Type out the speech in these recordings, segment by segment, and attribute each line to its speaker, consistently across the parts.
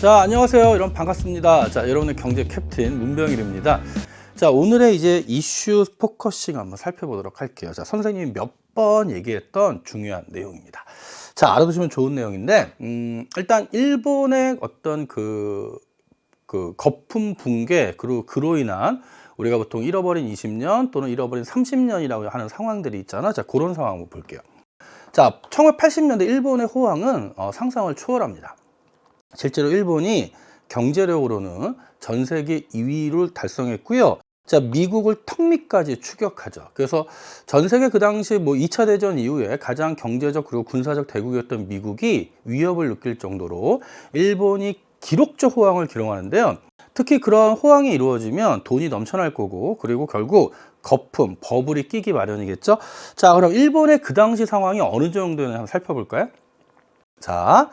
Speaker 1: 자, 안녕하세요. 여러분 반갑습니다. 자, 여러분의 경제 캡틴 문병일입니다. 자, 오늘의 이제 이슈 포커싱 한번 살펴보도록 할게요. 자, 선생님이 몇 번 얘기했던 중요한 내용입니다. 자, 알아두시면 좋은 내용인데, 일단 일본의 어떤 그 거품 붕괴, 그리고 그로 인한 우리가 보통 잃어버린 20년 또는 잃어버린 30년이라고 하는 상황들이 있잖아. 자, 그런 상황 한번 볼게요. 자, 1980년대 일본의 호황은 상상을 초월합니다. 실제로 일본이 경제력으로는 전 세계 2위를 달성했고요. 자, 미국을 턱 밑까지 추격하죠. 그래서 전 세계 그 당시 뭐 2차 대전 이후에 가장 경제적 그리고 군사적 대국이었던 미국이 위협을 느낄 정도로 일본이 기록적 호황을 기록하는데요. 특히 그런 호황이 이루어지면 돈이 넘쳐날 거고, 그리고 결국 거품, 버블이 끼기 마련이겠죠. 자, 그럼 일본의 그 당시 상황이 어느 정도였나 한번 살펴볼까요? 자,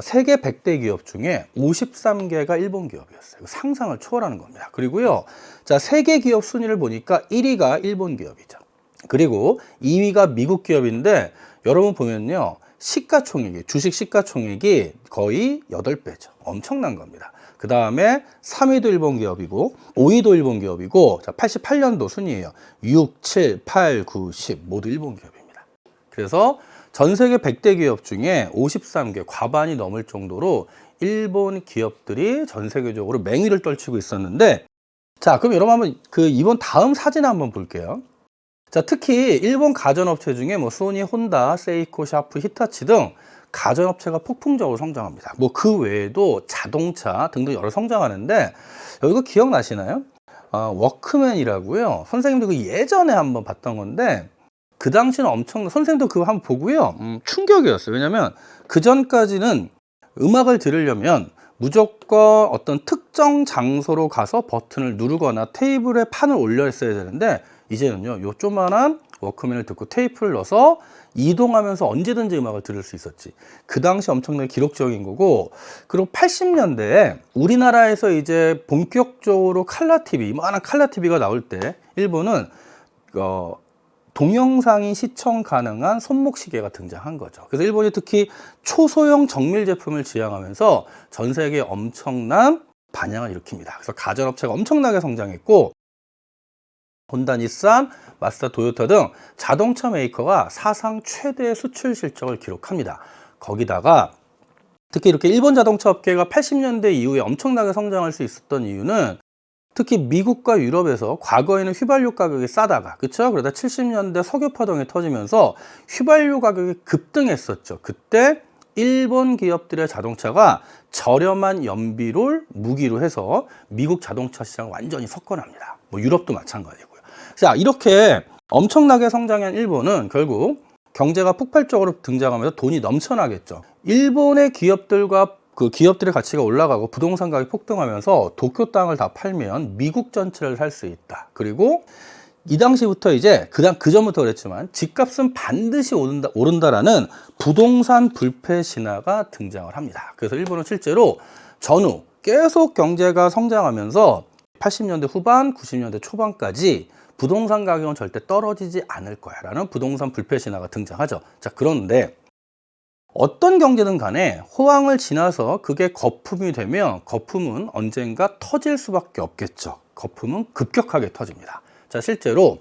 Speaker 1: 세계 100대 기업 중에 53개가 일본 기업이었어요. 상상을 초월하는 겁니다. 그리고요, 자, 세계 기업 순위를 보니까 1위가 일본 기업이죠. 그리고 2위가 미국 기업인데, 여러분 보면요, 시가총액이, 주식 시가총액이 거의 8배죠. 엄청난 겁니다. 그 다음에 3위도 일본 기업이고, 5위도 일본 기업이고, 자, 88년도 순위예요. 6, 7, 8, 9, 10 모두 일본 기업입니다. 그래서 전 세계 100대 기업 중에 53개, 과반이 넘을 정도로 일본 기업들이 전 세계적으로 맹위를 떨치고 있었는데, 자, 그럼 여러분 한번 이번 다음 사진 한번 볼게요. 자, 특히 일본 가전업체 중에 뭐 소니, 혼다, 세이코, 샤프, 히타치 등 가전업체가 폭풍적으로 성장합니다. 뭐 그 외에도 자동차 등등 여러 성장하는데, 이거 기억나시나요? 워크맨이라고요. 선생님도 그 예전에 한번 봤던 건데, 그 당시는 엄청, 선생님도 그거 한번 보고요, 충격이었어요. 왜냐면 그 전까지는 음악을 들으려면 무조건 어떤 특정 장소로 가서 버튼을 누르거나 테이블에 판을 올려 있어야 되는데, 이제는요, 요 조만한 워크맨을 듣고 테이프를 넣어서 이동하면서 언제든지 음악을 들을 수 있었지. 그 당시 엄청나게 기록적인 거고, 그리고 80년대에 우리나라에서 이제 본격적으로 칼라 TV, 이만한 칼라 TV가 나올 때 일본은 동영상이 시청 가능한 손목시계가 등장한 거죠. 그래서 일본이 특히 초소형 정밀 제품을 지향하면서 전 세계에 엄청난 반향을 일으킵니다. 그래서 가전업체가 엄청나게 성장했고, 혼다, 닛산, 마스다, 도요타 등 자동차 메이커가 사상 최대 수출 실적을 기록합니다. 거기다가 특히 이렇게 일본 자동차 업계가 80년대 이후에 엄청나게 성장할 수 있었던 이유는, 특히 미국과 유럽에서 과거에는 휘발유 가격이 싸다가, 그쵸? 그러다 70년대 석유 파동이 터지면서 휘발유 가격이 급등했었죠. 그때 일본 기업들의 자동차가 저렴한 연비를 무기로 해서 미국 자동차 시장을 완전히 석권합니다. 뭐 유럽도 마찬가지고요. 자, 이렇게 엄청나게 성장한 일본은 결국 경제가 폭발적으로 등장하면서 돈이 넘쳐나겠죠. 일본의 기업들과 그 기업들의 가치가 올라가고 부동산 가격이 폭등하면서 도쿄 땅을 다 팔면 미국 전체를 살 수 있다. 그리고 이 당시부터 이제 그 전부터 그랬지만 집값은 반드시 오른다라는 부동산 불패 신화가 등장을 합니다. 그래서 일본은 실제로 전후 계속 경제가 성장하면서 80년대 후반, 90년대 초반까지 부동산 가격은 절대 떨어지지 않을 거야 라는 부동산 불패 신화가 등장하죠. 자, 그런데 어떤 경제든 간에 호황을 지나서 그게 거품이 되면 거품은 언젠가 터질 수밖에 없겠죠. 거품은 급격하게 터집니다. 자, 실제로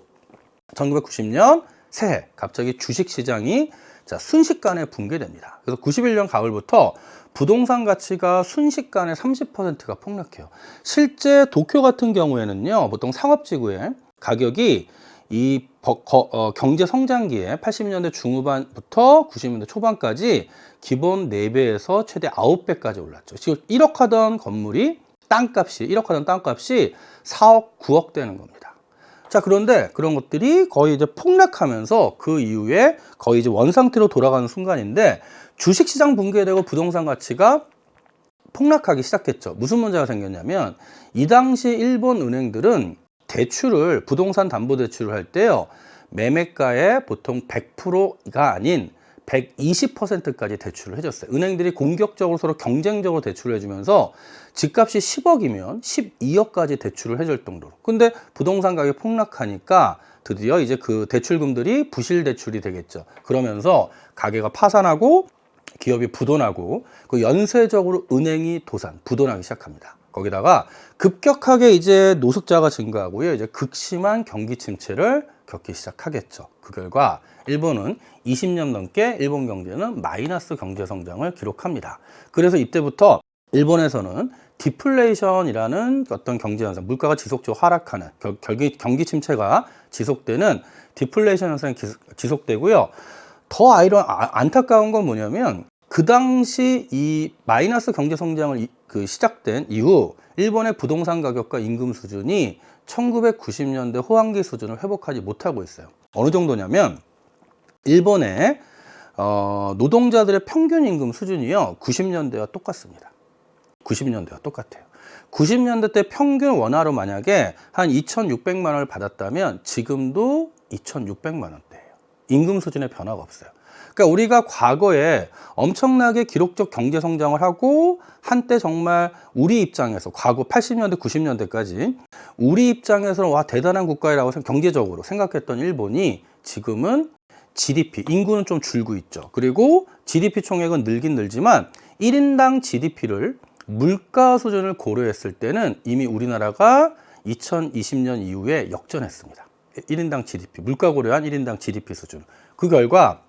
Speaker 1: 1990년 새해 갑자기 주식시장이 순식간에 붕괴됩니다. 그래서 91년 가을부터 부동산 가치가 순식간에 30%가 폭락해요. 실제 도쿄 같은 경우에는요, 보통 상업지구의 가격이 이 경제 성장기에 80년대 중후반부터 90년대 초반까지 기본 4배에서 최대 9배까지 올랐죠. 지금 1억 하던 건물이 1억 하던 땅값이 4억, 9억 되는 겁니다. 자, 그런데 그런 것들이 거의 이제 폭락하면서 그 이후에 거의 이제 원상태로 돌아가는 순간인데, 주식시장 붕괴되고 부동산 가치가 폭락하기 시작했죠. 무슨 문제가 생겼냐면, 이 당시 일본 은행들은 대출을, 부동산 담보 대출을 할 때요, 매매가의 보통 100%가 아닌 120%까지 대출을 해줬어요. 은행들이 공격적으로 서로 경쟁적으로 대출을 해주면서 집값이 10억이면 12억까지 대출을 해줄 정도로. 근데 부동산 가격이 폭락하니까 드디어 이제 그 대출금들이 부실 대출이 되겠죠. 그러면서 가게가 파산하고 기업이 부도나고 그 연쇄적으로 은행이 부도나기 시작합니다. 거기다가 급격하게 이제 노숙자가 증가하고요. 이제 극심한 경기 침체를 겪기 시작하겠죠. 그 결과 일본은 20년 넘게 일본 경제는 마이너스 경제 성장을 기록합니다. 그래서 이때부터 일본에서는 디플레이션이라는 어떤 경제 현상, 물가가 지속적으로 하락하는 경기 침체가 지속되는 디플레이션 현상이 지속되고요. 더 안타까운 건 뭐냐면 그 당시 이 마이너스 경제 성장을 시작된 이후 일본의 부동산 가격과 임금 수준이 1990년대 호황기 수준을 회복하지 못하고 있어요. 어느 정도냐면 일본의 노동자들의 평균 임금 수준이요 90년대와 똑같습니다. 90년대와 똑같아요. 90년대 때 평균 원화로 만약에 한 2,600만 원을 받았다면 지금도 2,600만 원대예요. 임금 수준의 변화가 없어요. 그러니까 우리가 과거에 엄청나게 기록적 경제 성장을 하고 한때 정말 우리 입장에서 과거 80년대, 90년대까지 우리 입장에서는 와 대단한 국가라고 경제적으로 생각했던 일본이 지금은 GDP, 인구는 좀 줄고 있죠. 그리고 GDP 총액은 늘긴 늘지만 1인당 GDP를 물가 수준을 고려했을 때는 이미 우리나라가 2020년 이후에 역전했습니다. 1인당 GDP, 물가 고려한 1인당 GDP 수준. 그 결과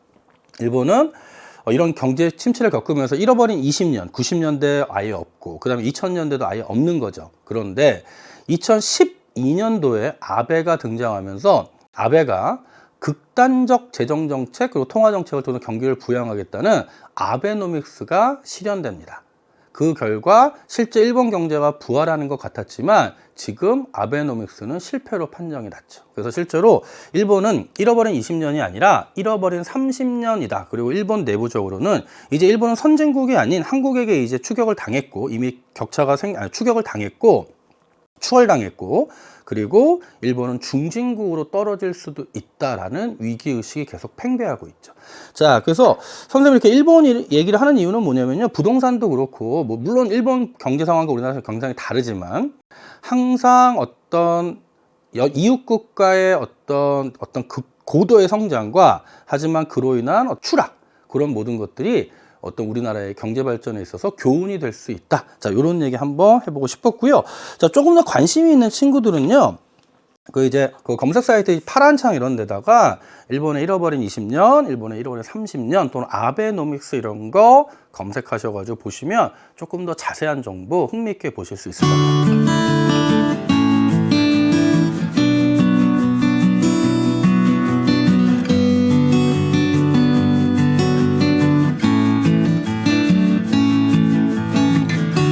Speaker 1: 일본은 이런 경제 침체를 겪으면서 잃어버린 20년, 90년대 아예 없고 그 다음에 2000년대도 아예 없는 거죠. 그런데 2012년도에 아베가 등장하면서 아베가 극단적 재정정책 그리고 통화정책을 통해 경기를 부양하겠다는 아베노믹스가 실현됩니다. 그 결과 실제 일본 경제가 부활하는 것 같았지만 지금 아베노믹스는 실패로 판정이 났죠. 그래서 실제로 일본은 잃어버린 20년이 아니라 잃어버린 30년이다. 그리고 일본 내부적으로는 이제 일본은 선진국이 아닌 한국에게 이제 추격을 당했고 이미 추격을 당했고 추월당했고 그리고 일본은 중진국으로 떨어질 수도 있다라는 위기의식이 계속 팽배하고 있죠. 자, 그래서 선생님이 이렇게 일본 얘기를 하는 이유는 뭐냐면요. 부동산도 그렇고, 물론 일본 경제 상황과 우리나라 경상이 다르지만 항상 어떤 이웃 국가의 어떤 고도의 성장과 하지만 그로 인한 추락, 그런 모든 것들이 어떤 우리나라의 경제 발전에 있어서 교훈이 될 수 있다. 자, 이런 얘기 한번 해보고 싶었고요. 자, 조금 더 관심이 있는 친구들은요. 그 검색 사이트 파란 창 이런 데다가 일본의 잃어버린 20년, 일본의 잃어버린 30년 또는 아베노믹스 이런 거 검색하셔가지고 보시면 조금 더 자세한 정보 흥미있게 보실 수 있을 것 같아요.